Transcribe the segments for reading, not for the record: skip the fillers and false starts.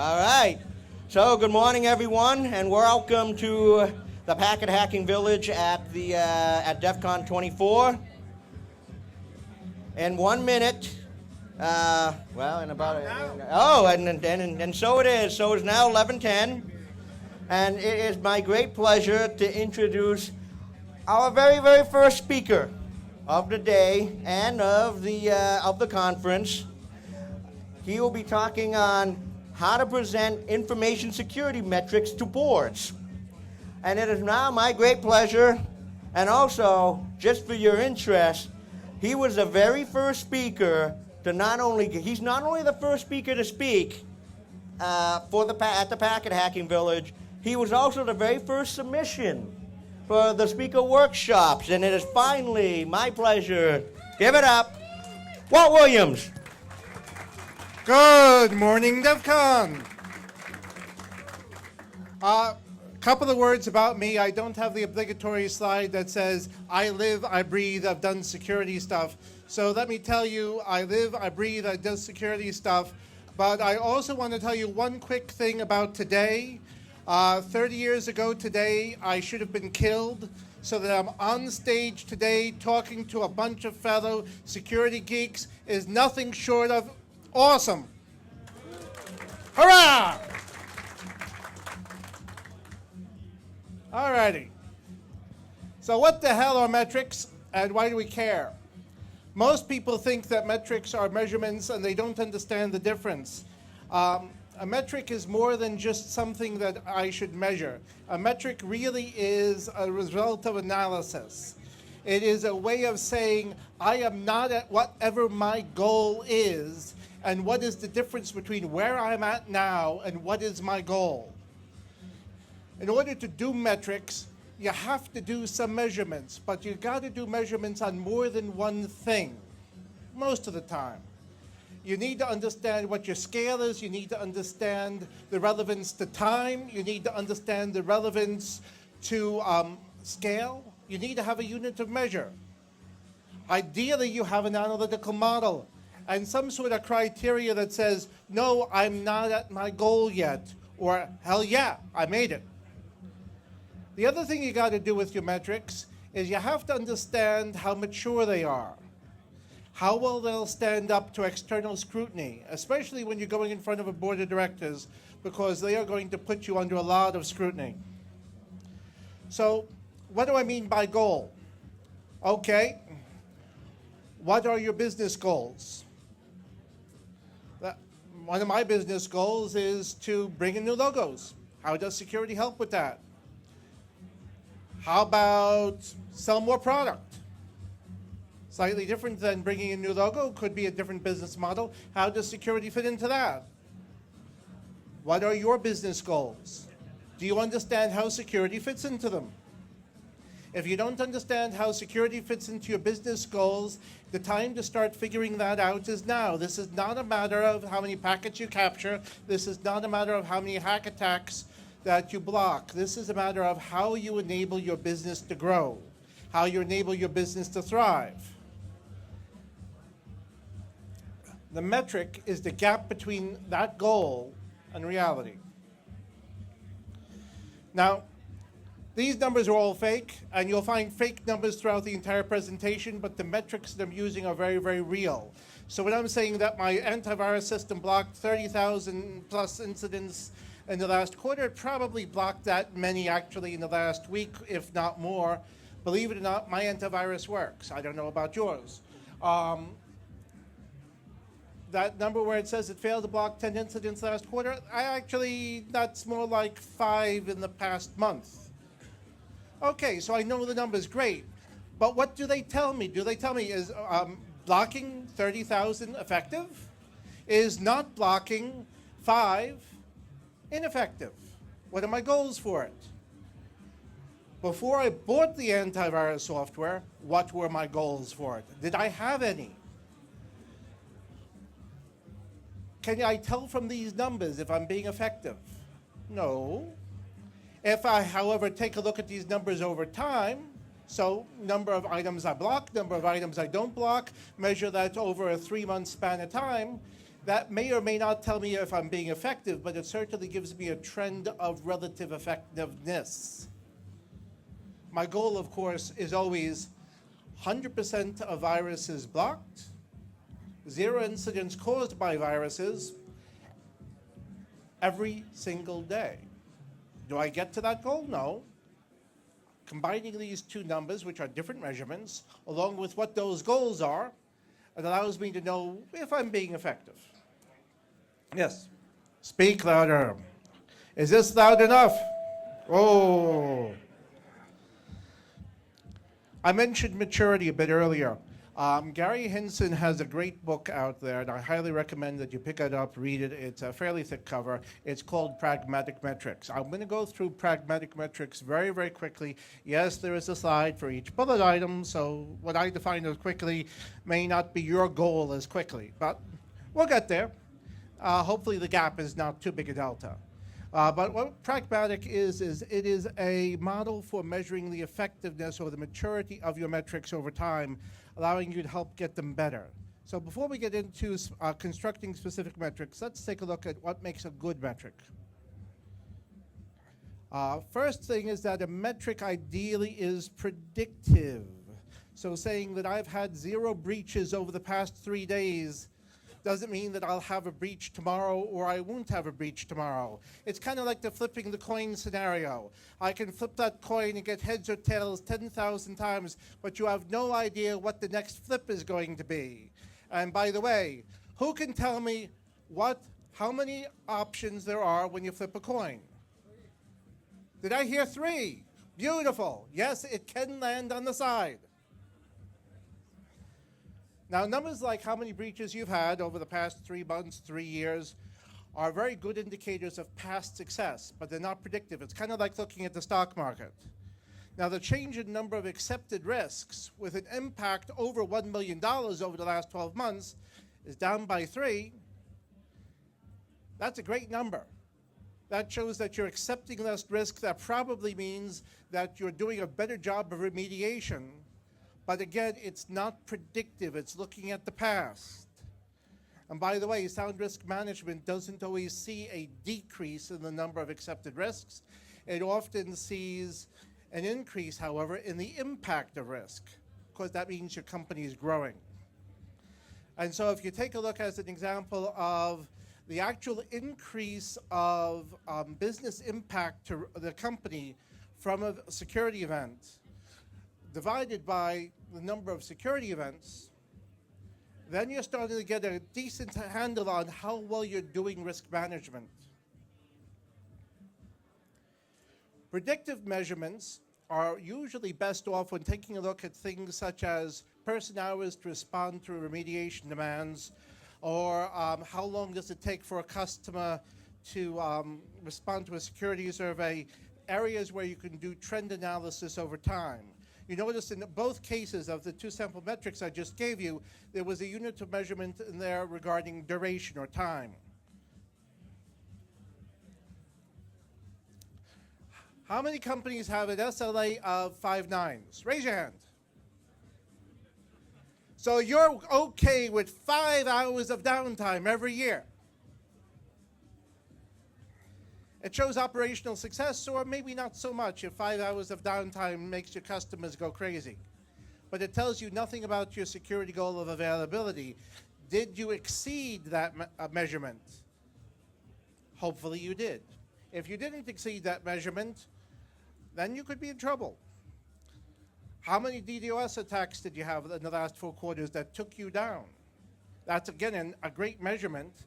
All right. So good morning, everyone, and welcome to the Packet Hacking Village at DEF CON 24. In 1 minute, in about and so it is. So it's now 11:10, and it is my great pleasure to introduce our very, very first speaker of the day and of the conference. He will be talking on how to present information security metrics to boards. And it is now my great pleasure, and also, just for your interest, he was the very first speaker to he's not only the first speaker to speak at the Packet Hacking Village, he was also the very first submission for the speaker workshops. And it is finally my pleasure, give it up, Walt Williams. Good morning, DEF CON. Couple of words about me. I don't have the obligatory slide that says, I live, I breathe, I've done security stuff. So let me tell you, I live, I breathe, I do security stuff. But I also want to tell you one quick thing about today. 30 years ago today, I should have been killed, so that I'm on stage today talking to a bunch of fellow security geeks is nothing short of awesome. Hurrah! Alrighty. So what the hell are metrics, and why do we care? Most people think that metrics are measurements and they don't understand the difference. A metric is more than just something that I should measure. A metric really is a result of analysis. It is a way of saying, I am not at whatever my goal is, and what is the difference between where I'm at now and what is my goal. In order to do metrics, you have to do some measurements, but you got to do measurements on more than one thing, most of the time. You need to understand what your scale is. You need to understand the relevance to time. You need to understand the relevance to scale. You need to have a unit of measure. Ideally, you have an analytical model and some sort of criteria that says, no, I'm not at my goal yet, or hell yeah, I made it. The other thing you got to do with your metrics is you have to understand how mature they are, how well they'll stand up to external scrutiny, especially when you're going in front of a board of directors, because they are going to put you under a lot of scrutiny. So what do I mean by goal? Okay, what are your business goals? One of my business goals is to bring in new logos. How does security help with that? How about sell more product? Slightly different than bringing in new logo, could be a different business model. How does security fit into that? What are your business goals? Do you understand how security fits into them? If you don't understand how security fits into your business goals, the time to start figuring that out is now. This is not a matter of how many packets you capture. This is not a matter of how many hack attacks that you block. This is a matter of how you enable your business to grow, how you enable your business to thrive. The metric is the gap between that goal and reality. Now, these numbers are all fake, and you'll find fake numbers throughout the entire presentation, but the metrics that I'm using are very, very real. So when I'm saying that my antivirus system blocked 30,000 plus incidents in the last quarter, it probably blocked that many actually in the last week, if not more. Believe it or not, my antivirus works. I don't know about yours. That number where it says it failed to block 10 incidents last quarter, that's more like 5 in the past month. Okay, so I know the number's great, but what do they tell me? Do they tell me is blocking 30,000 effective? Is not blocking 5 ineffective? What are my goals for it? Before I bought the antivirus software, what were my goals for it? Did I have any? Can I tell from these numbers if I'm being effective? No. If I, however, take a look at these numbers over time, so number of items I block, number of items I don't block, measure that over a 3-month span of time, That may or may not tell me if I'm being effective, but it certainly gives me a trend of relative effectiveness. My goal, of course, is always 100% of viruses blocked, 0 incidents caused by viruses every single day. Do I get to that goal? No. Combining these two numbers, which are different measurements, along with what those goals are, it allows me to know if I'm being effective. Yes. Speak louder. Is this loud enough? Oh. I mentioned maturity a bit earlier. Gary Hinson has a great book out there, and I highly recommend that you pick it up, read it. It's a fairly thick cover. It's called Pragmatic Metrics. I'm going to go through pragmatic metrics very, very quickly. Yes, there is a slide for each bullet item, so what I define as quickly may not be your goal as quickly, but we'll get there. Hopefully the gap is not too big a delta. But what pragmatic is it is a model for measuring the effectiveness or the maturity of your metrics over time, allowing you to help get them better. So before we get into constructing specific metrics, let's take a look at what makes a good metric. First thing is that a metric ideally is predictive. So saying that I've had 0 breaches over the past 3 days doesn't mean that I'll have a breach tomorrow or I won't have a breach tomorrow. It's kind of like the flipping the coin scenario. I can flip that coin and get heads or tails 10,000 times, but you have no idea what the next flip is going to be. And by the way, who can tell me how many options there are when you flip a coin? Did I hear 3? Beautiful. Yes, it can land on the side. Now, numbers like how many breaches you've had over the past 3 months, 3 years, are very good indicators of past success, but they're not predictive. It's kind of like looking at the stock market. Now, the change in number of accepted risks with an impact over $1 million over the last 12 months is down by 3. That's a great number. That shows that you're accepting less risk. That probably means that you're doing a better job of remediation. But again, it's not predictive. It's looking at the past. And by the way, sound risk management doesn't always see a decrease in the number of accepted risks. It often sees an increase, however, in the impact of risk, because that means your company is growing. And so if you take a look as an example of the actual increase of business impact to the company from a security event, divided by the number of security events, then you're starting to get a decent handle on how well you're doing risk management. Predictive measurements are usually best off when taking a look at things such as person hours to respond to remediation demands, or how long does it take for a customer to respond to a security survey, areas where you can do trend analysis over time. You notice in both cases of the 2 sample metrics I just gave you, there was a unit of measurement in there regarding duration or time. How many companies have an SLA of 5 nines? Raise your hand. So you're okay with 5 hours of downtime every year. It shows operational success, or maybe not so much if 5 hours of downtime makes your customers go crazy. But it tells you nothing about your security goal of availability. Did you exceed that measurement? Hopefully you did. If you didn't exceed that measurement, then you could be in trouble. How many DDoS attacks did you have in the last 4 quarters that took you down? That's, again, a great measurement,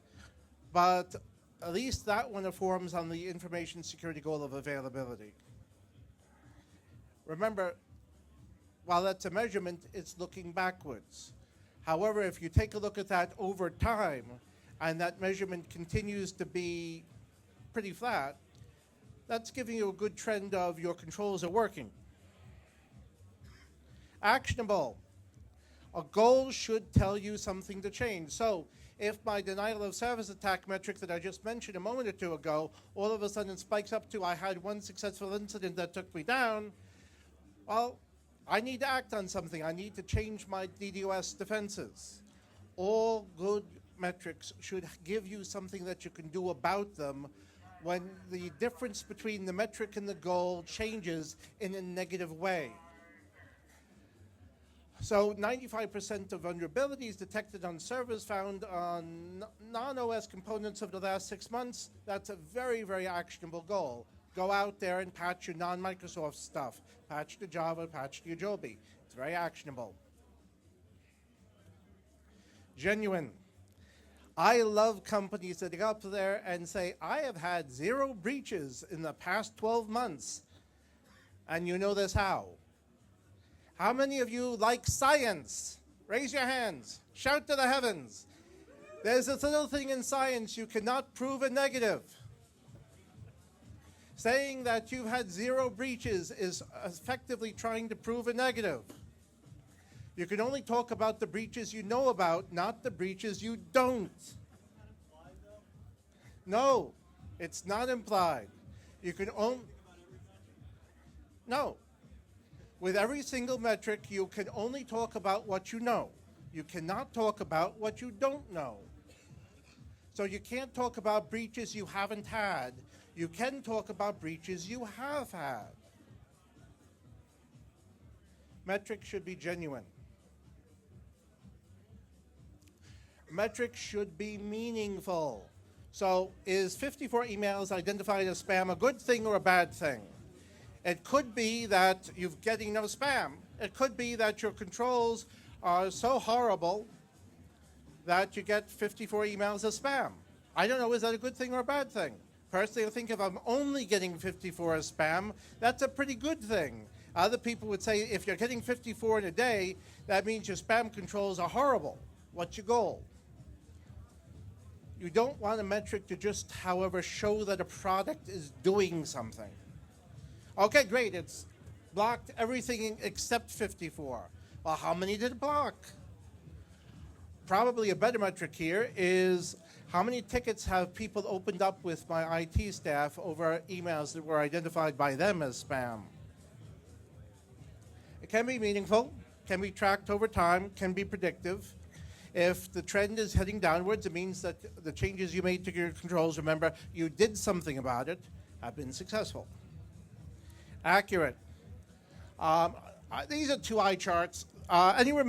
but at least that one informs on the information security goal of availability. Remember, while that's a measurement, it's looking backwards. However, if you take a look at that over time, and that measurement continues to be pretty flat, that's giving you a good trend of your controls are working. Actionable. A goal should tell you something to change. So if my denial of service attack metric that I just mentioned a moment or 2 ago all of a sudden spikes up to I had 1 successful incident that took me down, well, I need to act on something. I need to change my DDoS defenses. All good metrics should give you something that you can do about them when the difference between the metric and the goal changes in a negative way. So 95% of vulnerabilities detected on servers found on non-OS components over the last 6 months, that's a very, very actionable goal. Go out there and patch your non-Microsoft stuff. Patch the Java, patch the Adobe. It's very actionable. Genuine. I love companies that go up there and say, I have had 0 breaches in the past 12 months. And you know this how? How many of you like science? Raise your hands. Shout to the heavens. There's this little thing in science, you cannot prove a negative. Saying that you've had 0 breaches is effectively trying to prove a negative. You can only talk about the breaches you know about, not the breaches you don't. No, it's not implied. You can only... No. With every single metric, you can only talk about what you know. You cannot talk about what you don't know. So you can't talk about breaches you haven't had. You can talk about breaches you have had. Metrics should be genuine. Metrics should be meaningful. So is 54 emails identified as spam a good thing or a bad thing? It could be that you're getting no spam. It could be that your controls are so horrible that you get 54 emails as spam. I don't know, is that a good thing or a bad thing? Personally, I think if I'm only getting 54 as spam, that's a pretty good thing. Other people would say if you're getting 54 in a day, that means your spam controls are horrible. What's your goal? You don't want a metric to just, however, show that a product is doing something. Okay, great, it's blocked everything except 54. Well, how many did it block? Probably a better metric here is how many tickets have people opened up with my IT staff over emails that were identified by them as spam. It can be meaningful, can be tracked over time, can be predictive. If the trend is heading downwards, it means that the changes you made to your controls, remember, you did something about it, have been successful. Accurate. These are 2 eye charts. Anyone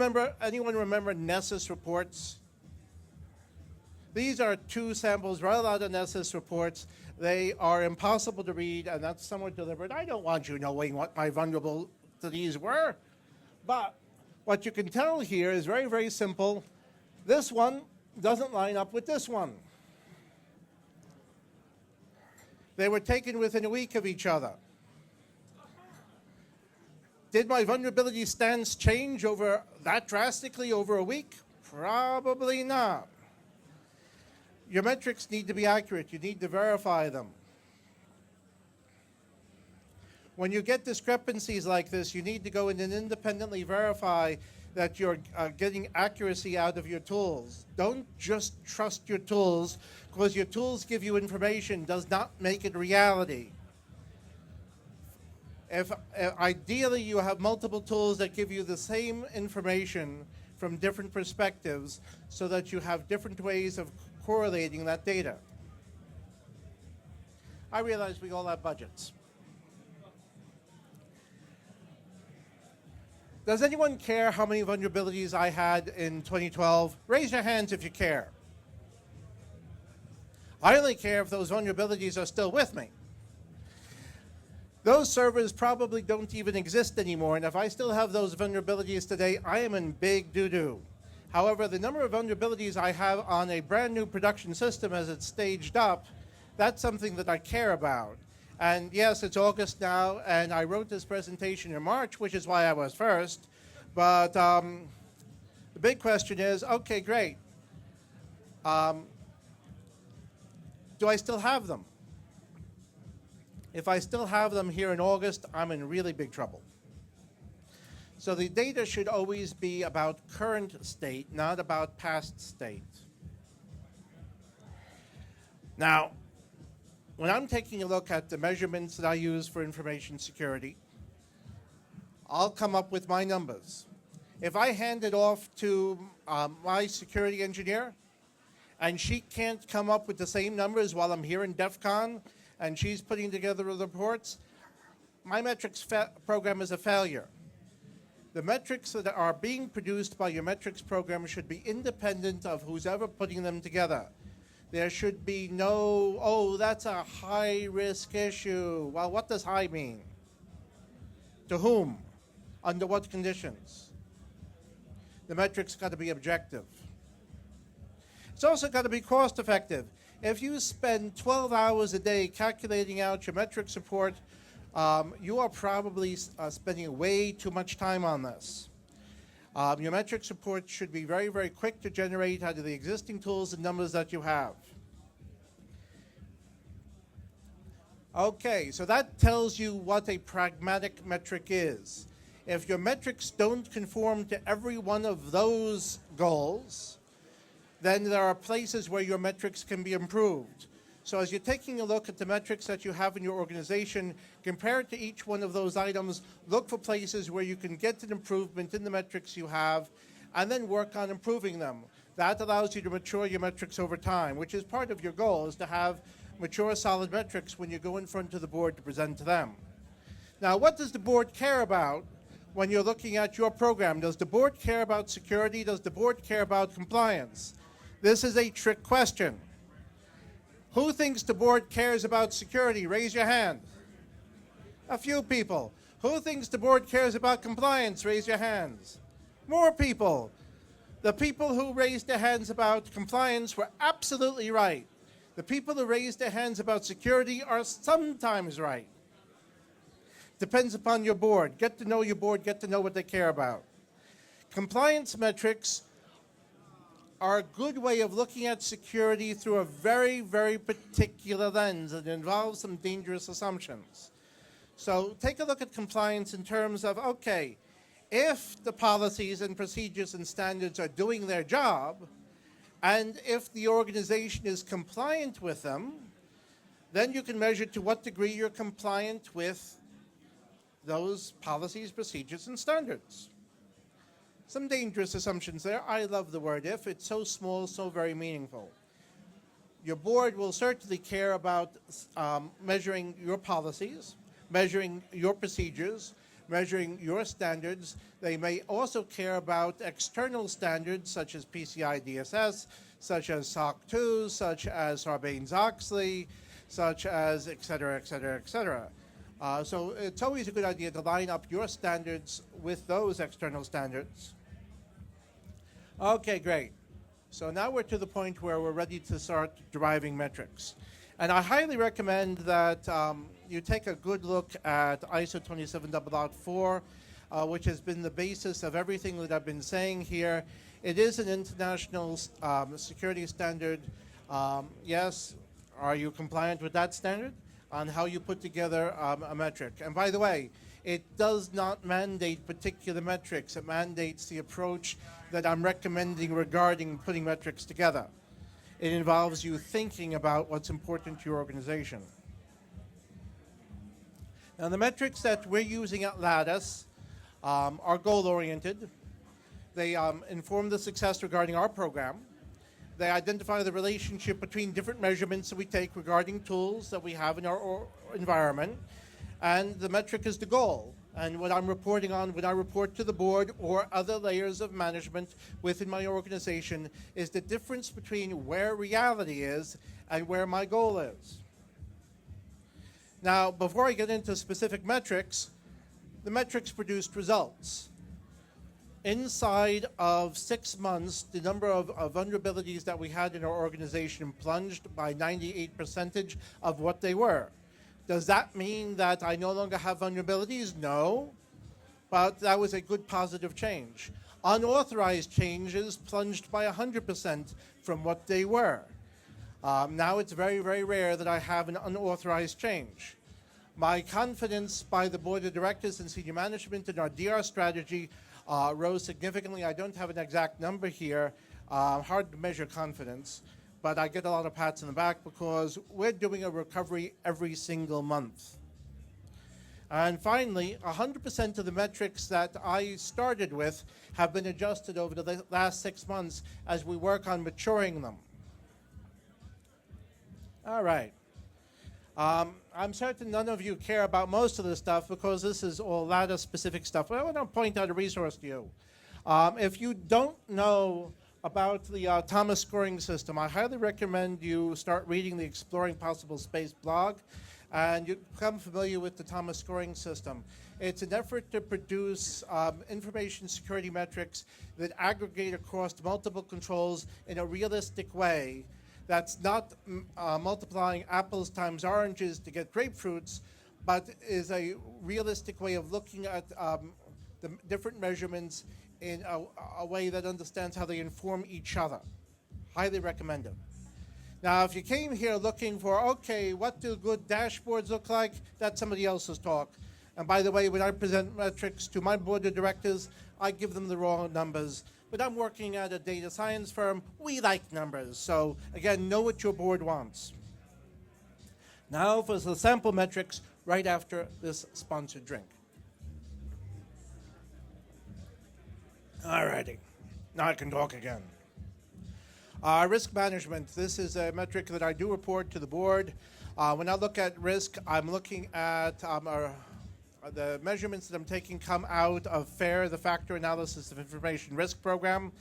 remember Nessus reports? These are 2 samples right out of Nessus reports. They are impossible to read, and that's somewhat deliberate. I don't want you knowing what my vulnerabilities were, but what you can tell here is very, very simple. This one doesn't line up with this one. They were taken within a week of each other. Did my vulnerability stance change over that drastically over a week? Probably not. Your metrics need to be accurate. You need to verify them. When you get discrepancies like this, you need to go in and independently verify that you're getting accuracy out of your tools. Don't just trust your tools, because your tools give you information, does not make it reality. If ideally you have multiple tools that give you the same information from different perspectives so that you have different ways of correlating that data. I realize we all have budgets. Does anyone care how many vulnerabilities I had in 2012? Raise your hands if you care. I only care if those vulnerabilities are still with me. Those servers probably don't even exist anymore, and if I still have those vulnerabilities today, I am in big doo-doo. However, the number of vulnerabilities I have on a brand new production system as it's staged up, that's something that I care about. And yes, it's August now, and I wrote this presentation in March, which is why I was first. But the big question is, okay, great. Do I still have them? If I still have them here in August, I'm in really big trouble. So the data should always be about current state, not about past state. Now, when I'm taking a look at the measurements that I use for information security, I'll come up with my numbers. If I hand it off to my security engineer, and she can't come up with the same numbers while I'm here in DEF CON, and she's putting together the reports, my metrics program is a failure. The metrics that are being produced by your metrics program should be independent of who's ever putting them together. There should be no, oh, that's a high-risk issue. Well, what does high mean? To whom? Under what conditions? The metrics got to be objective. It's also got to be cost-effective. If you spend 12 hours a day calculating out your metrics report, you are probably spending way too much time on this. Your metrics report should be very, very quick to generate out of the existing tools and numbers that you have. Okay, so that tells you what a pragmatic metric is. If your metrics don't conform to every one of those goals, then there are places where your metrics can be improved. So as you're taking a look at the metrics that you have in your organization, compare it to each one of those items, look for places where you can get an improvement in the metrics you have, and then work on improving them. That allows you to mature your metrics over time, which is part of your goal, is to have mature, solid metrics when you go in front of the board to present to them. Now, what does the board care about when you're looking at your program? Does the board care about security? Does the board care about compliance? This is a trick question. Who thinks the board cares about security? Raise your hand. A few people. Who thinks the board cares about compliance? Raise your hands. More people. The people who raised their hands about compliance were absolutely right. The people who raised their hands about security are sometimes right. Depends upon your board. Get to know your board, get to know what they care about. Compliance metrics are a good way of looking at security through a very, very particular lens that involves some dangerous assumptions. So take a look at compliance in terms of, okay, if the policies and procedures and standards are doing their job, and if the organization is compliant with them, then you can measure to what degree you're compliant with those policies, procedures, and standards. Some dangerous assumptions there. I love the word if. It's so small, so very meaningful. Your board will certainly care about measuring your policies, measuring your procedures, measuring your standards. They may also care about external standards such as PCI DSS, such as SOC 2, such as Sarbanes-Oxley, such as et cetera, et cetera, et cetera. So it's always a good idea to line up your standards with those external standards. Okay, great. So now we're to the point where we're ready to start deriving metrics. And I highly recommend that you take a good look at ISO 27004, which has been the basis of everything that I've been saying here. It is an international security standard. Yes, are you compliant with that standard? On how you put together a metric. And by the way, it does not mandate particular metrics. It mandates the approach that I'm recommending regarding putting metrics together. It involves you thinking about what's important to your organization. Now, the metrics that we're using at Lattice are goal-oriented. They inform the success regarding our program. They identify the relationship between different measurements that we take regarding tools that we have in our environment. And the metric is the goal. And what I'm reporting on when I report to the board or other layers of management within my organization is the difference between where reality is and where my goal is. Now, before I get into specific metrics, the metrics produced results. Inside of 6 months, the number of vulnerabilities that we had in our organization plunged by 98% of what they were. Does that mean that I no longer have vulnerabilities? No, but that was a good positive change. Unauthorized changes plunged by 100% from what they were. Now it's very, very rare that I have an unauthorized change. My confidence by the board of directors and senior management in our DR strategy rose significantly. I don't have an exact number here. Hard to measure confidence, but I get a lot of pats on the back because we're doing a recovery every single month. And finally, 100% of the metrics that I started with have been adjusted over the last 6 months as we work on maturing them. All right. I'm certain none of you care about most of this stuff because this is all Lattice specific stuff. But I want to point out a resource to you. If you don't know about the Thomas scoring system, I highly recommend you start reading the Exploring Possible Space blog and you become familiar with the Thomas scoring system. It's an effort to produce information security metrics that aggregate across multiple controls in a realistic way that's not multiplying apples times oranges to get grapefruits, but is a realistic way of looking at the different measurements in a way that understands how they inform each other. Highly recommend it. Now, if you came here looking for, okay, what do good dashboards look like? That's somebody else's talk. And by the way, when I present metrics to my board of directors, I give them the wrong numbers. But I'm working at a data science firm. We like numbers. So again, know what your board wants. Now for the sample metrics right after this sponsored drink. All righty. Now I can talk again. Risk management. This is a metric that I do report to the board. When I look at risk, I'm looking at the measurements that I'm taking come out of FAIR, the Factor Analysis of Information Risk Program.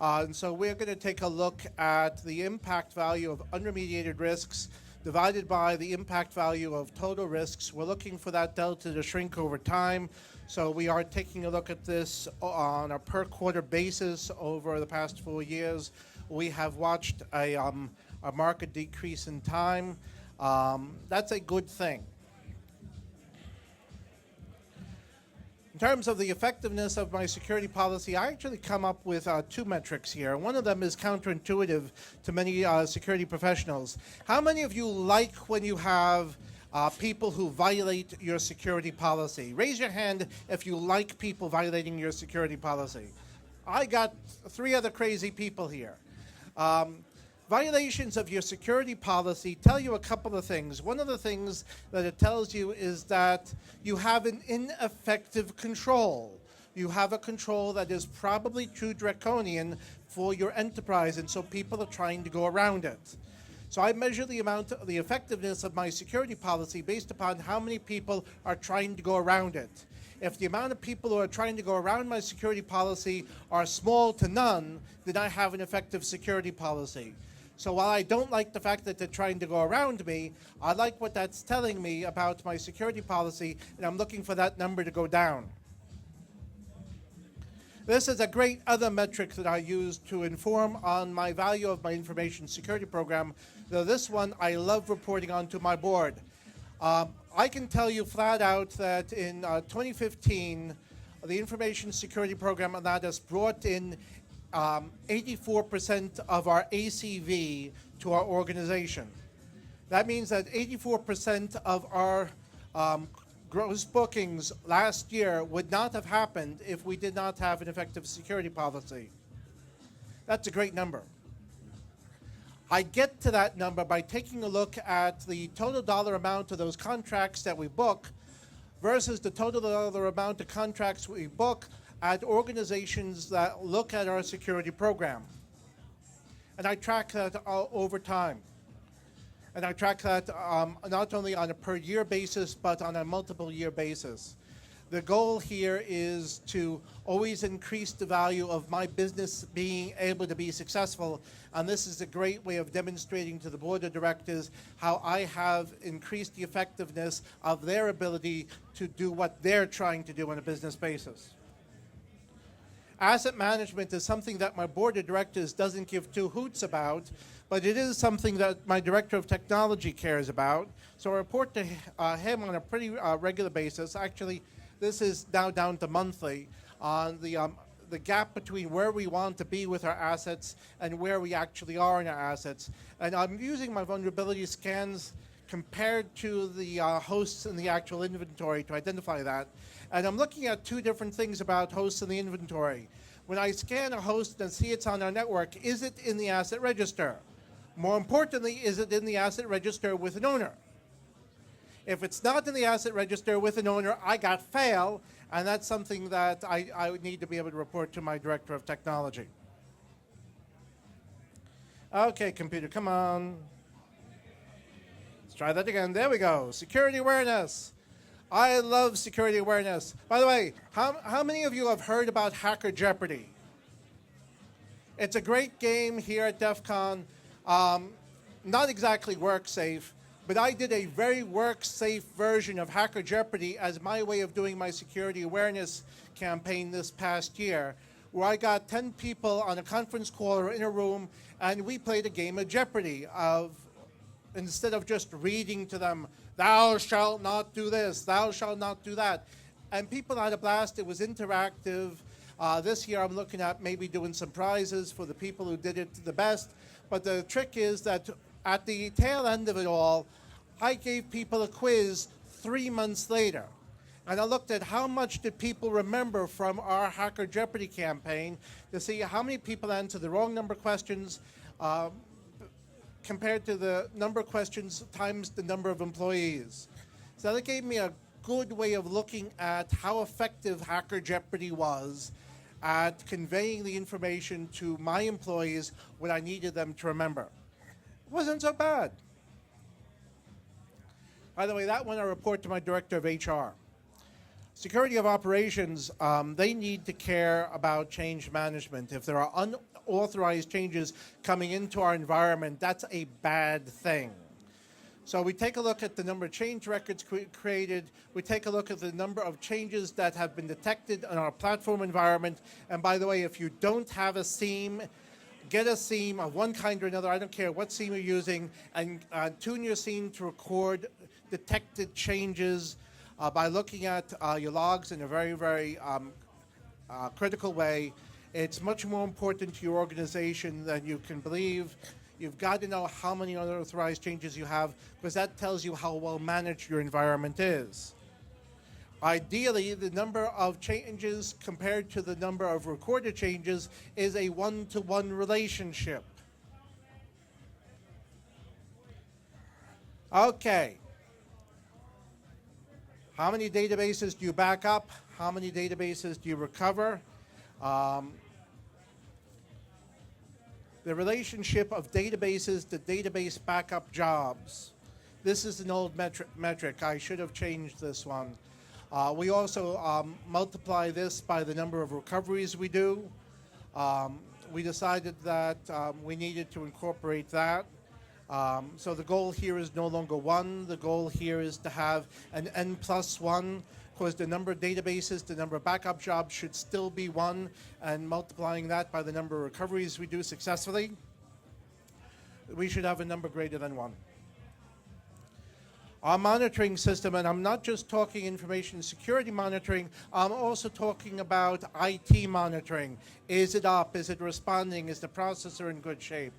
And so we're going to take a look at the impact value of unremediated risks divided by the impact value of total risks. We're looking for that delta to shrink over time. So we are taking a look at this on a per quarter basis over the past 4 years. We have watched a market decrease in time. That's a good thing. In terms of the effectiveness of my security policy, I actually come up with two metrics here. One of them is counterintuitive to many security professionals. How many of you like when you have people who violate your security policy? Raise your hand if you like people violating your security policy. I got 3 other crazy people here. Violations of your security policy tell you a couple of things. One of the things that it tells you is that you have an ineffective control. You have a control that is probably too draconian for your enterprise, and so people are trying to go around it. So I measure the effectiveness of my security policy based upon how many people are trying to go around it. If the amount of people who are trying to go around my security policy are small to none, then I have an effective security policy. So while I don't like the fact that they're trying to go around me, I like what that's telling me about my security policy, and I'm looking for that number to go down. This is a great other metric that I use to inform on my value of my information security program, though this one I love reporting on to my board. I can tell you flat out that in 2015, the information security program at Lattice brought in 84% of our ACV to our organization. That means that 84% of our gross bookings last year would not have happened if we did not have an effective security policy. That's a great number. I get to that number by taking a look at the total dollar amount of those contracts that we book versus the total dollar amount of contracts we book at organizations that look at our security program. And I track that over time. And I track that not only on a per year basis, but on a multiple year basis. The goal here is to always increase the value of my business being able to be successful. And this is a great way of demonstrating to the board of directors how I have increased the effectiveness of their ability to do what they're trying to do on a business basis. Asset management is something that my board of directors doesn't give two hoots about, but it is something that my director of technology cares about. So I report to him on a pretty regular basis. Actually, this is now down to monthly on the gap between where we want to be with our assets and where we actually are in our assets. And I'm using my vulnerability scans compared to the hosts in the actual inventory to identify that. And I'm looking at 2 different things about hosts in the inventory. When I scan a host and see it's on our network, is it in the asset register? More importantly, is it in the asset register with an owner? If it's not in the asset register with an owner, I got fail, and that's something that I would need to be able to report to my director of technology. Okay, computer, come on. Let's try that again. There we go. Security awareness. I love security awareness. By the way, how many of you have heard about Hacker Jeopardy? It's a great game here at DEF CON. Not exactly work safe, but I did a very work safe version of Hacker Jeopardy as my way of doing my security awareness campaign this past year, where I got 10 people on a conference call or in a room, and we played a game of Jeopardy instead of just reading to them, thou shalt not do this, thou shalt not do that. And people had a blast. It was interactive. This year I'm looking at maybe doing some prizes for the people who did it the best. But the trick is that at the tail end of it all, I gave people a quiz 3 months later. And I looked at how much did people remember from our Hacker Jeopardy campaign to see how many people answered the wrong number of questions compared to the number of questions times the number of employees. So that gave me a good way of looking at how effective Hacker Jeopardy was at conveying the information to my employees what I needed them to remember. It wasn't so bad. By the way, that one I report to my director of HR. Security of operations, they need to care about change management. If there are unauthorized changes coming into our environment, that's a bad thing. So we take a look at the number of change records created. We take a look at the number of changes that have been detected in our platform environment. And by the way, if you don't have a SIEM, get a SIEM of one kind or another. I don't care what SIEM you're using, and tune your SIEM to record detected changes by looking at your logs in a very, very critical way. It's much more important to your organization than you can believe. You've got to know how many unauthorized changes you have, because that tells you how well managed your environment is. Ideally, the number of changes compared to the number of recorded changes is a one-to-one relationship. Okay. How many databases do you back up? How many databases do you recover? The relationship of databases to database backup jobs. This is an old metric. I should have changed this one. We also multiply this by the number of recoveries we do. We decided that we needed to incorporate that. So the goal here is no longer 1. The goal here is to have an n+1, because the number of databases, the number of backup jobs should still be 1, and multiplying that by the number of recoveries we do successfully, we should have a number greater than 1. Our monitoring system, and I'm not just talking information security monitoring, I'm also talking about IT monitoring. Is it up? Is it responding? Is the processor in good shape?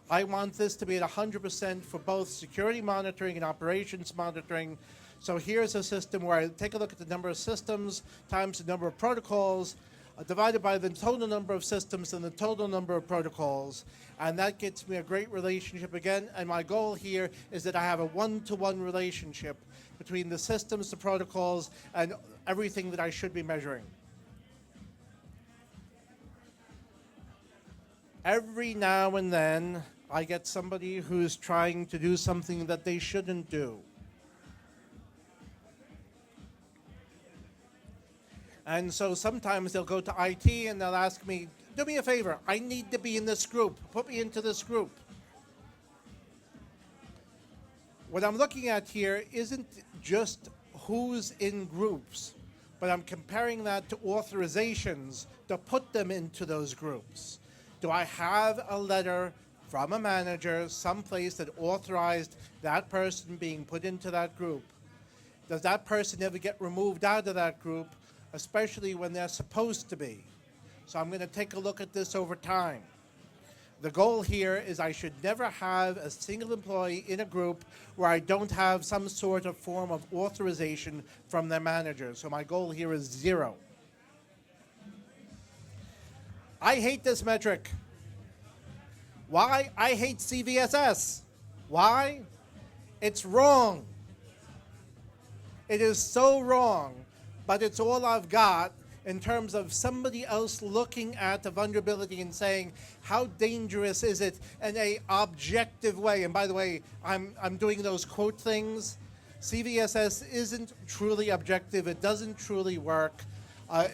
I want this to be at 100% for both security monitoring and operations monitoring. So here's a system where I take a look at the number of systems times the number of protocols, divided by the total number of systems and the total number of protocols. And that gets me a great relationship again. And my goal here is that I have a one-to-one relationship between the systems, the protocols, and everything that I should be measuring. Every now and then, I get somebody who's trying to do something that they shouldn't do. And so sometimes they'll go to IT and they'll ask me, do me a favor, I need to be in this group. Put me into this group. What I'm looking at here isn't just who's in groups, but I'm comparing that to authorizations to put them into those groups. Do I have a letter from a manager someplace that authorized that person being put into that group? Does that person ever get removed out of that group, especially when they're supposed to be? So I'm going to take a look at this over time. The goal here is I should never have a single employee in a group where I don't have some sort of form of authorization from their manager. So my goal here is 0. I hate this metric. Why? I hate CVSS. Why? It's wrong. It is so wrong, but it's all I've got. in terms of somebody else looking at the vulnerability and saying, how dangerous is it in a objective way? And by the way, I'm doing those quote things. CVSS isn't truly objective. It doesn't truly work.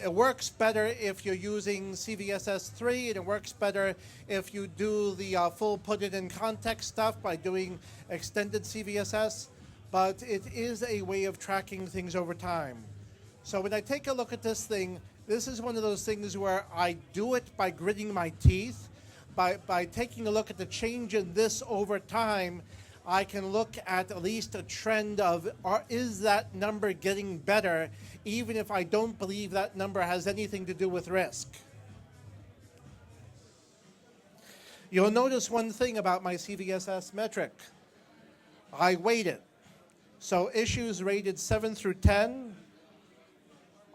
It works better if you're using CVSS 3, and it works better if you do the full put it in context stuff by doing extended CVSS, but it is a way of tracking things over time. So when I take a look at this thing, this is one of those things where I do it by gritting my teeth. By taking a look at the change in this over time, I can look at least a trend of, is that number getting better, even if I don't believe that number has anything to do with risk. You'll notice one thing about my CVSS metric. I weight it. So issues rated 7 through 10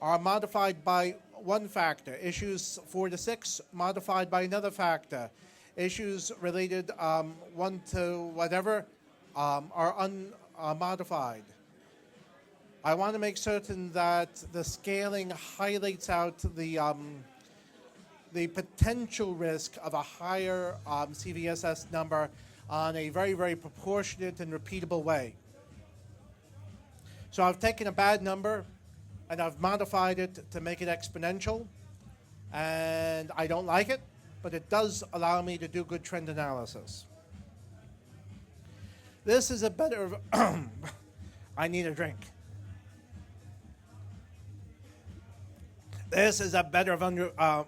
are modified by one factor. Issues 4 to 6 modified by another factor. Issues related 1 to whatever are unmodified. I want to make certain that the scaling highlights out the potential risk of a higher CVSS number on a very, very proportionate and repeatable way. So I've taken a bad number and I've modified it to make it exponential, and I don't like it, but it does allow me to do good trend analysis. This is a better, I need a drink. This is a better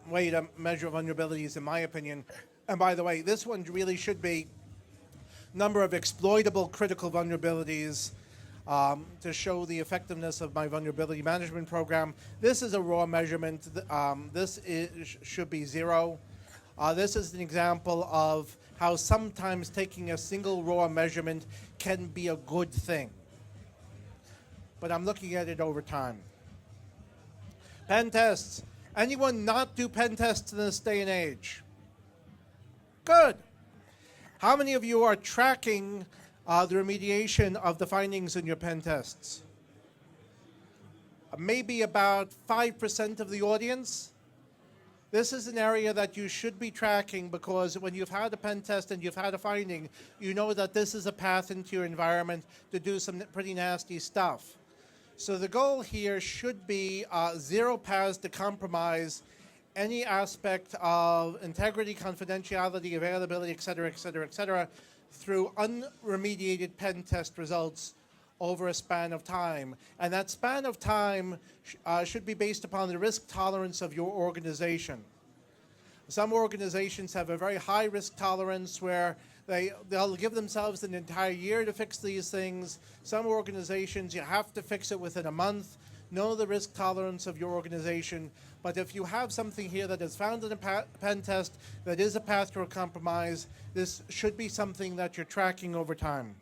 way to measure vulnerabilities, in my opinion. And by the way, this one really should be number of exploitable critical vulnerabilities to show the effectiveness of my vulnerability management program. This is a raw measurement. Should be 0. This is an example of how sometimes taking a single raw measurement can be a good thing. But I'm looking at it over time. Pen tests. Anyone not do pen tests in this day and age? Good. How many of you are tracking the remediation of the findings in your pen tests? Maybe about 5% of the audience. This is an area that you should be tracking, because when you've had a pen test and you've had a finding, you know that this is a path into your environment to do some pretty nasty stuff. So the goal here should be 0 paths to compromise any aspect of integrity, confidentiality, availability, et cetera, through unremediated pen test results over a span of time. And that span of time should be based upon the risk tolerance of your organization. Some organizations have a very high risk tolerance where they'll give themselves an entire year to fix these things. Some organizations, you have to fix it within a month. Know the risk tolerance of your organization. But if you have something here that is found in a pen test that is a path to a compromise, this should be something that you're tracking over time.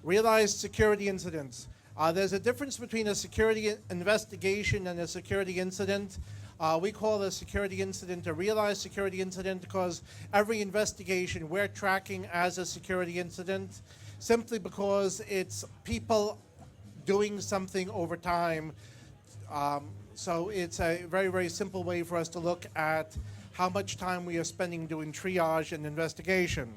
Realized security incidents. There's a difference between a security investigation and a security incident. We call a security incident a realized security incident because every investigation we're tracking as a security incident, simply because it's people doing something over time. So it's a very, very simple way for us to look at how much time we are spending doing triage and investigation.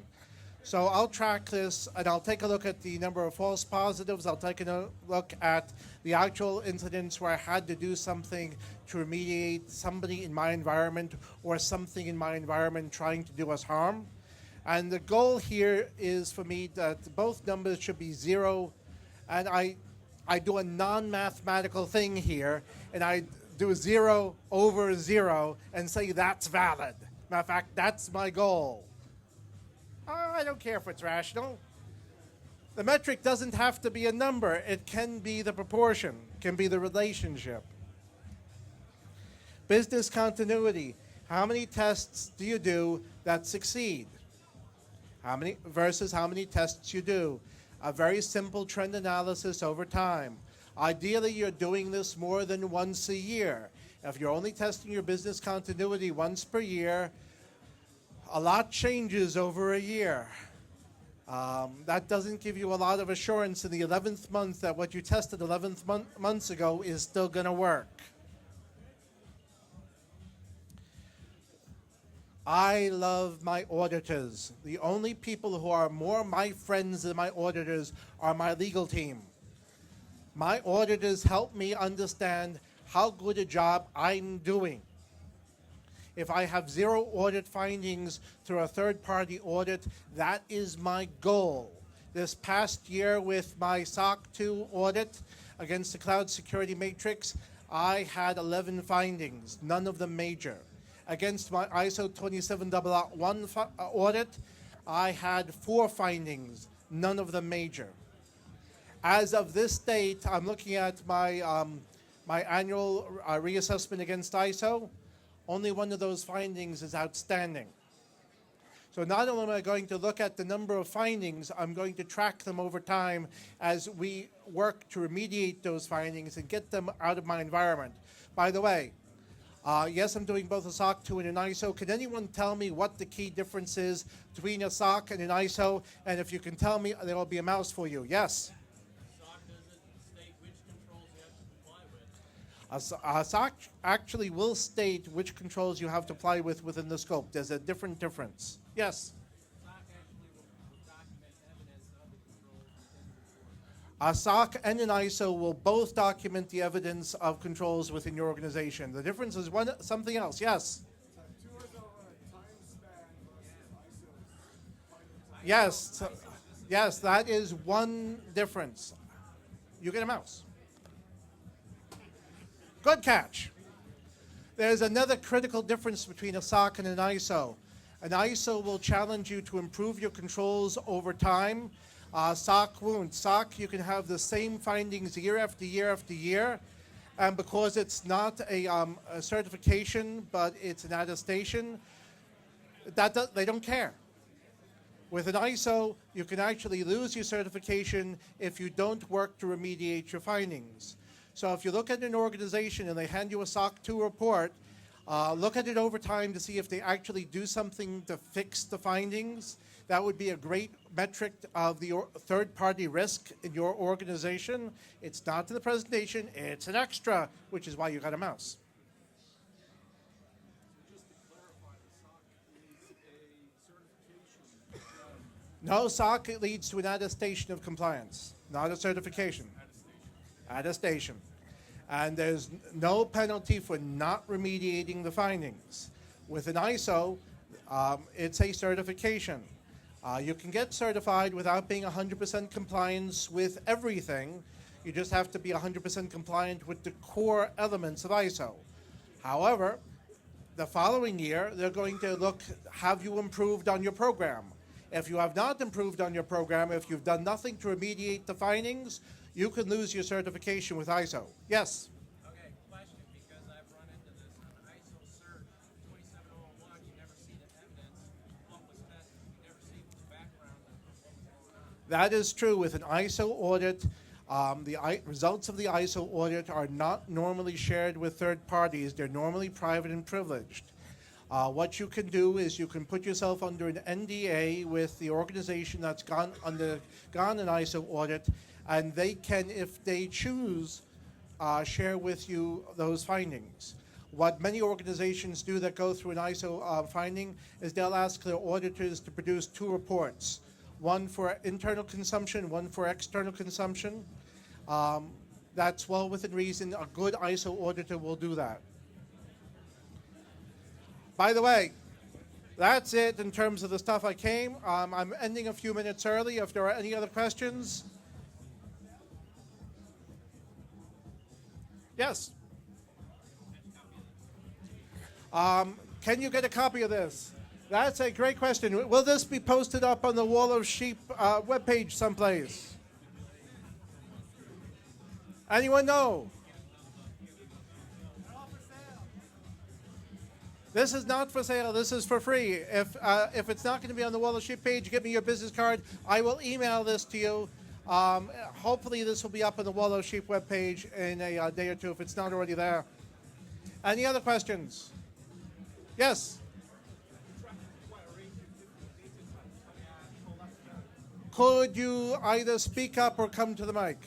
So I'll track this, and I'll take a look at the number of false positives. I'll take a look at the actual incidents where I had to do something to remediate somebody in my environment or something in my environment trying to do us harm. And the goal here is for me that both numbers should be 0. And I do a non-mathematical thing here, and I do 0 over 0 and say that's valid. Matter of fact, that's my goal. I don't care if it's rational. The metric doesn't have to be a number. It can be the proportion, can be the relationship. Business continuity. How many tests do you do that succeed? How many versus how many tests you do? A very simple trend analysis over time. Ideally, you're doing this more than once a year. If you're only testing your business continuity once per year, a lot changes over a year. That doesn't give you a lot of assurance in the 11th month that what you tested 11 months ago is still going to work. I love my auditors. The only people who are more my friends than my auditors are my legal team. My auditors help me understand how good a job I'm doing. If I have 0 audit findings through a third-party audit, that is my goal. This past year with my SOC 2 audit against the cloud security matrix, I had 11 findings, none of them major. Against my ISO 27001 audit, I had 4 findings, none of them major. As of this date, I'm looking at my, my annual reassessment against ISO. Only one of those findings is outstanding. So not only am I going to look at the number of findings, I'm going to track them over time as we work to remediate those findings and get them out of my environment. By the way, yes, I'm doing both a SOC 2 and an ISO. Can anyone tell me what the key difference is between a SOC and an ISO? And if you can tell me, there will be a mouse for you. Yes? A SOC actually will state which controls you have to apply with within the scope. There's a different difference. Yes? A SOC and an ISO will both document the evidence of controls within your organization. The difference is something else. Yes? Yes. Yes, that is one difference. You get a mouse. Good catch. There's another critical difference between a SOC and an ISO. An ISO will challenge you to improve your controls over time. SOC won't. SOC, you can have the same findings year after year after year. And because it's not a certification, but it's an attestation, they don't care. With an ISO, you can actually lose your certification if you don't work to remediate your findings. So if you look at an organization and they hand you a SOC 2 report, look at it over time to see if they actually do something to fix the findings. That would be a great metric of the third-party risk in your organization. It's not in the presentation, it's an extra, which is why you got a mouse. No, SOC leads to an attestation of compliance, not a certification. Attestation. And there's no penalty for not remediating the findings. With an ISO, it's a certification. You can get certified without being 100% compliance with everything. You just have to be 100% compliant with the core elements of ISO. However, the following year, they're going to look, have you improved on your program? If you have not improved on your program, if you've done nothing to remediate the findings, you can lose your certification with ISO. Yes? Okay, question, because I've run into this on ISO cert 27001, you never see the evidence, what was tested, you never see the background of what was going on. That is true. With an ISO audit, the results of the ISO audit are not normally shared with third parties. They're normally private and privileged. What you can do is you can put yourself under an NDA with the organization that's gone an ISO audit, and they can, if they choose, share with you those findings. What many organizations do that go through an ISO finding is they'll ask their auditors to produce 2 reports, one for internal consumption, one for external consumption. That's well within reason. A good ISO auditor will do that. By the way, that's it in terms of the stuff I came. I'm ending a few minutes early. If there are any other questions. Yes. Can you get a copy of this? That's a great question. Will this be posted up on the Wall of Sheep webpage someplace? Anyone know? This is not for sale. This is for free. If it's not going to be on the Wall of Sheep page, give me your business card. I will email this to you. Hopefully this will be up on the Wall of Sheep webpage in a day or two if it's not already there. Any other questions? Yes? Could you either speak up or come to the mic?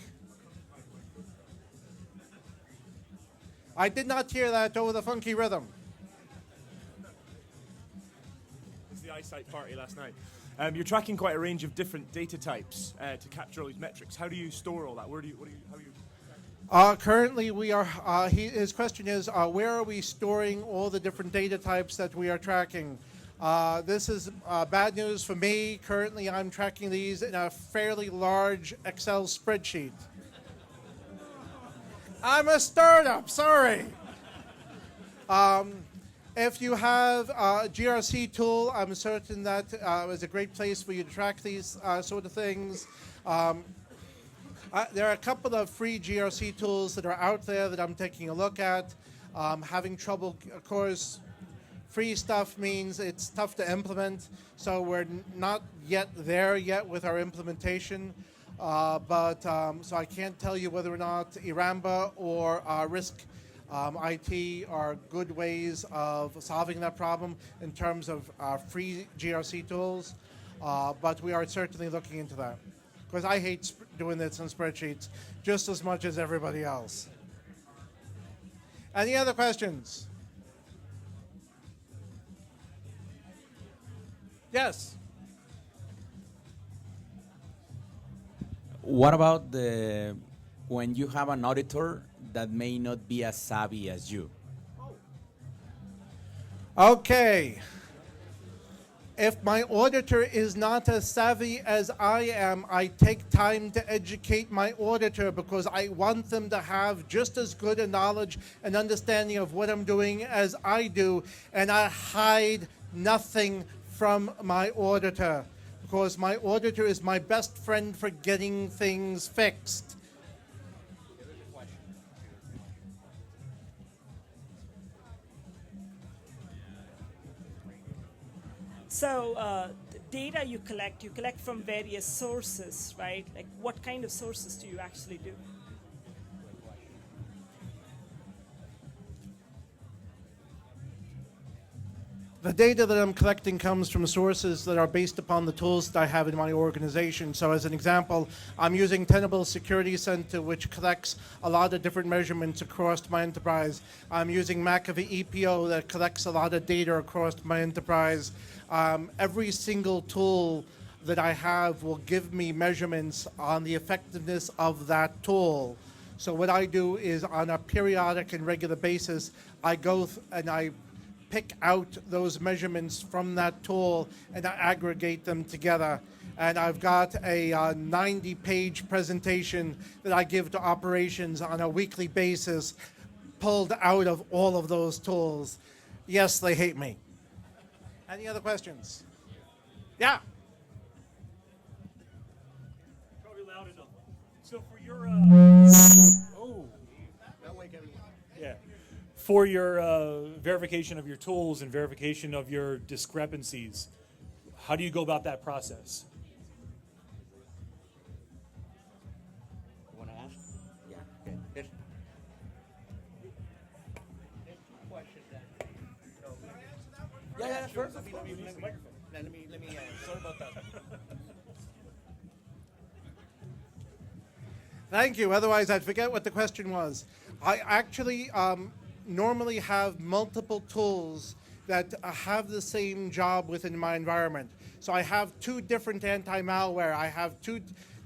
I did not hear that over the funky rhythm. It's the eyesight party last night. You're tracking quite a range of different data types to capture all these metrics. How do you store all that? How do you? Currently, we are. His question is, where are we storing all the different data types that we are tracking? This is bad news for me. Currently, I'm tracking these in a fairly large Excel spreadsheet. I'm a startup, sorry. If you have a GRC tool, I'm certain that is a great place for you to track these sort of things. There are a couple of free GRC tools that are out there that I'm taking a look at. Having trouble, of course, free stuff means it's tough to implement, so we're not yet there yet with our implementation. So I can't tell you whether or not Iramba or Risk IT are good ways of solving that problem in terms of free GRC tools, but we are certainly looking into that. Because I hate doing this in spreadsheets just as much as everybody else. Any other questions? Yes. What about when you have an auditor that may not be as savvy as you? Okay. If my auditor is not as savvy as I am, I take time to educate my auditor because I want them to have just as good a knowledge and understanding of what I'm doing as I do, and I hide nothing from my auditor because my auditor is my best friend for getting things fixed. So the data you collect from various sources, right? Like what kind of sources do you actually do? The data that I'm collecting comes from sources that are based upon the tools that I have in my organization. So as an example, I'm using Tenable Security Center, which collects a lot of different measurements across my enterprise. I'm using McAfee EPO that collects a lot of data across my enterprise. Every single tool that I have will give me measurements on the effectiveness of that tool. So what I do is on a periodic and regular basis, I go and I pick out those measurements from that tool and I aggregate them together. And I've got a 90-page presentation that I give to operations on a weekly basis, pulled out of all of those tools. Yes, they hate me. Any other questions? Yeah. Probably loud enough. So for your for your verification of your tools and verification of your discrepancies, how do you go about that process? You want to ask? Yeah. Okay. There's two questions then. Yeah, sure. Let me sorry about that. Thank you. Otherwise, I'd forget what the question was. I actually normally have multiple tools that have the same job within my environment. So I have two different anti-malware. I have two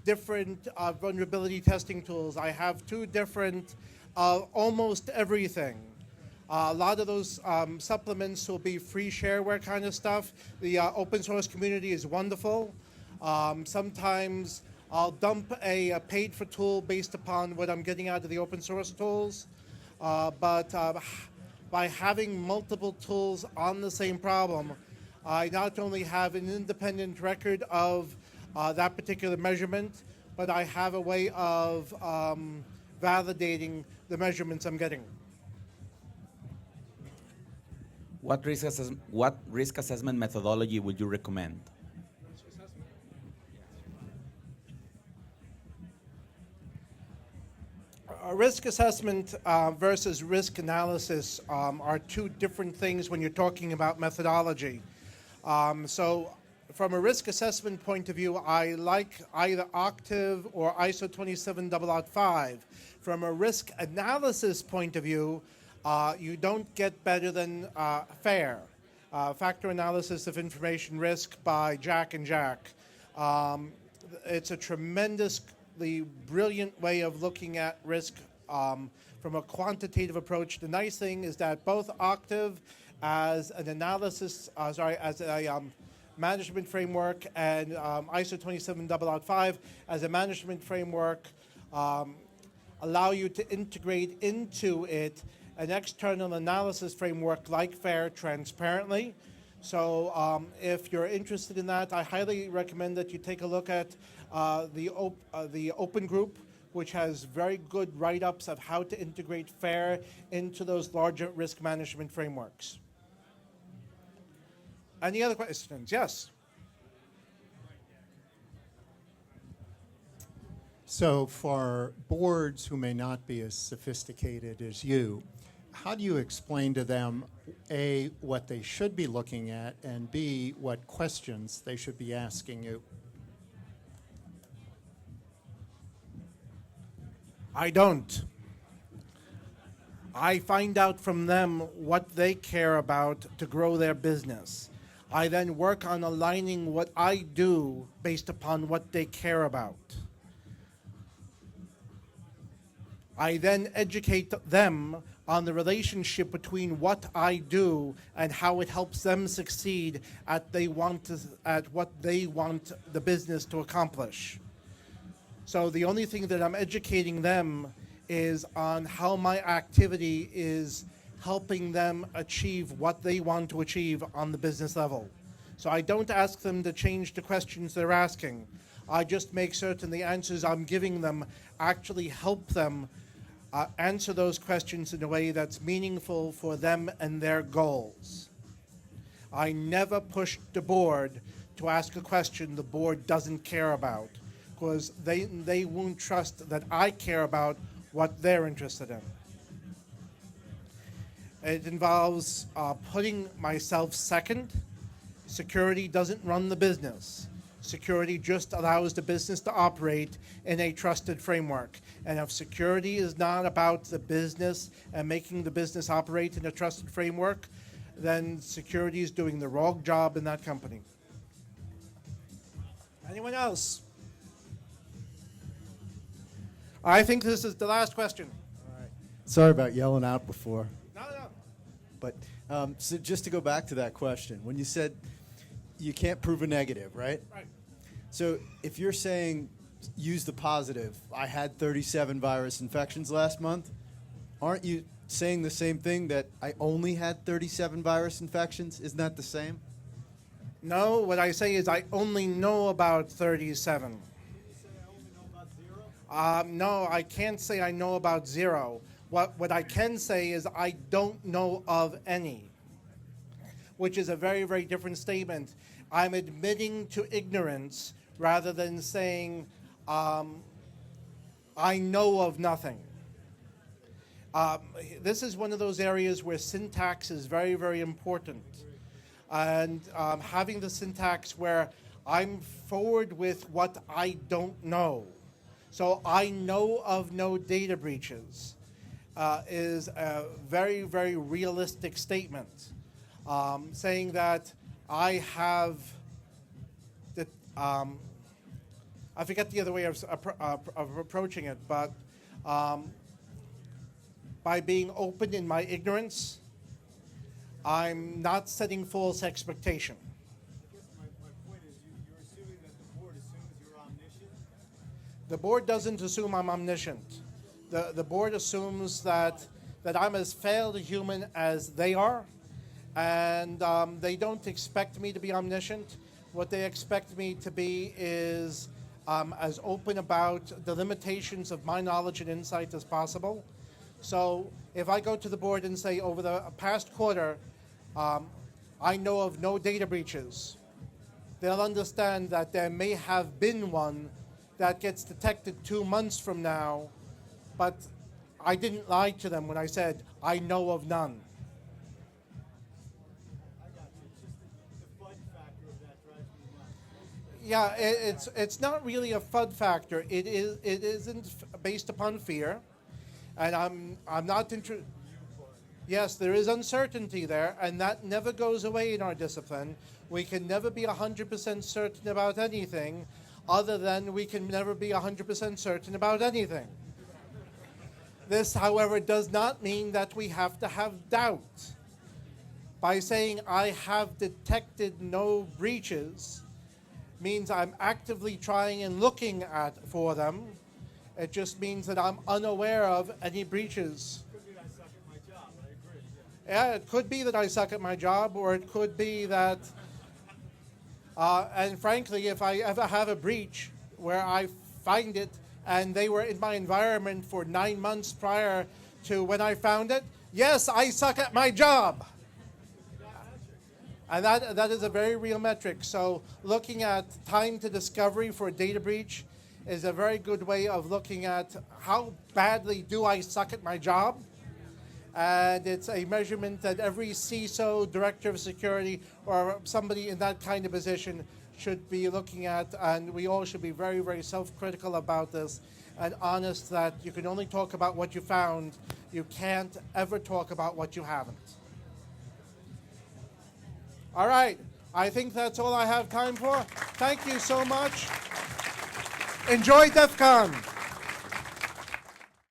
different vulnerability testing tools. I have two different almost everything. A lot of those supplements will be free shareware kind of stuff. The open source community is wonderful. Sometimes I'll dump a paid for tool based upon what I'm getting out of the open source tools. But by having multiple tools on the same problem, I not only have an independent record of that particular measurement, but I have a way of validating the measurements I'm getting. What risk assessment methodology would you recommend? Risk assessment versus risk analysis are two different things when you're talking about methodology. So from a risk assessment point of view, I like either Octave or ISO 27005. From a risk analysis point of view, you don't get better than FAIR, Factor Analysis of Information Risk by Jack and Jack. It's a tremendously brilliant way of looking at risk from a quantitative approach. The nice thing is that both Octave as an analysis, as a management framework, and ISO 27005 as a management framework allow you to integrate into it an external analysis framework like FAIR transparently. So if you're interested in that, I highly recommend that you take a look at the Open Group, which has very good write-ups of how to integrate FAIR into those larger risk management frameworks. Any other questions? Yes. So for boards who may not be as sophisticated as you, how do you explain to them, A, what they should be looking at, and B, what questions they should be asking you? I don't. I find out from them what they care about to grow their business. I then work on aligning what I do based upon what they care about. I then educate them on the relationship between what I do and how it helps them succeed at what they want the business to accomplish. So the only thing that I'm educating them is on how my activity is helping them achieve what they want to achieve on the business level. So I don't ask them to change the questions they're asking. I just make certain the answers I'm giving them actually help them answer those questions in a way that's meaningful for them and their goals. I never push the board to ask a question the board doesn't care about, because they won't trust that I care about what they're interested in. It involves putting myself second. Security doesn't run the business. Security just allows the business to operate in a trusted framework. And if security is not about the business and making the business operate in a trusted framework, then security is doing the wrong job in that company. Anyone else? I think this is the last question. Sorry about yelling out before. No. But so just to go back to that question, when you said you can't prove a negative, right? Right. So if you're saying use the positive, I had 37 virus infections last month, aren't you saying the same thing, that I only had 37 virus infections? Isn't that the same? No, what I say is I only know about 37. No, I can't say I know about 0. What I can say is I don't know of any, which is a very, very different statement. I'm admitting to ignorance rather than saying I know of nothing. This is one of those areas where syntax is very, very important. And having the syntax where I'm forward with what I don't know. So I know of no data breaches is a very, very realistic statement. Saying that I have the, I forget the other way of approaching it, but by being open in my ignorance, I'm not setting false expectation. I guess my point is you're assuming that the board assumes you're omniscient? The board doesn't assume I'm omniscient. The board assumes that I'm as failed a human as they are, and they don't expect me to be omniscient. What they expect me to be is as open about the limitations of my knowledge and insight as possible. So if I go to the board and say over the past quarter, I know of no data breaches, they'll understand that there may have been one that gets detected 2 months from now, but I didn't lie to them when I said I know of none. I got you. It's just the fudge factor of that drives me nuts. Yeah, it's not really a FUD factor. It isn't based upon fear, and I'm not interested. Yes, there is uncertainty there, and that never goes away in our discipline. We can never be 100% certain about anything, other than we can never be 100% certain about anything. This, however, does not mean that we have to have doubt. By saying I have detected no breaches means I'm actively trying and looking for them. It just means that I'm unaware of any breaches. Yeah, it could be that I suck at my job, or it could be that, and frankly, if I ever have a breach where I find it and they were in my environment for 9 months prior to when I found it, yes, I suck at my job. And that is a very real metric. So looking at time to discovery for a data breach is a very good way of looking at how badly do I suck at my job. And it's a measurement that every CISO, director of security, or somebody in that kind of position should be looking at. And we all should be very, very self-critical about this and honest that you can only talk about what you found. You can't ever talk about what you haven't. All right. I think that's all I have time for. Thank you so much. Enjoy DEF CON.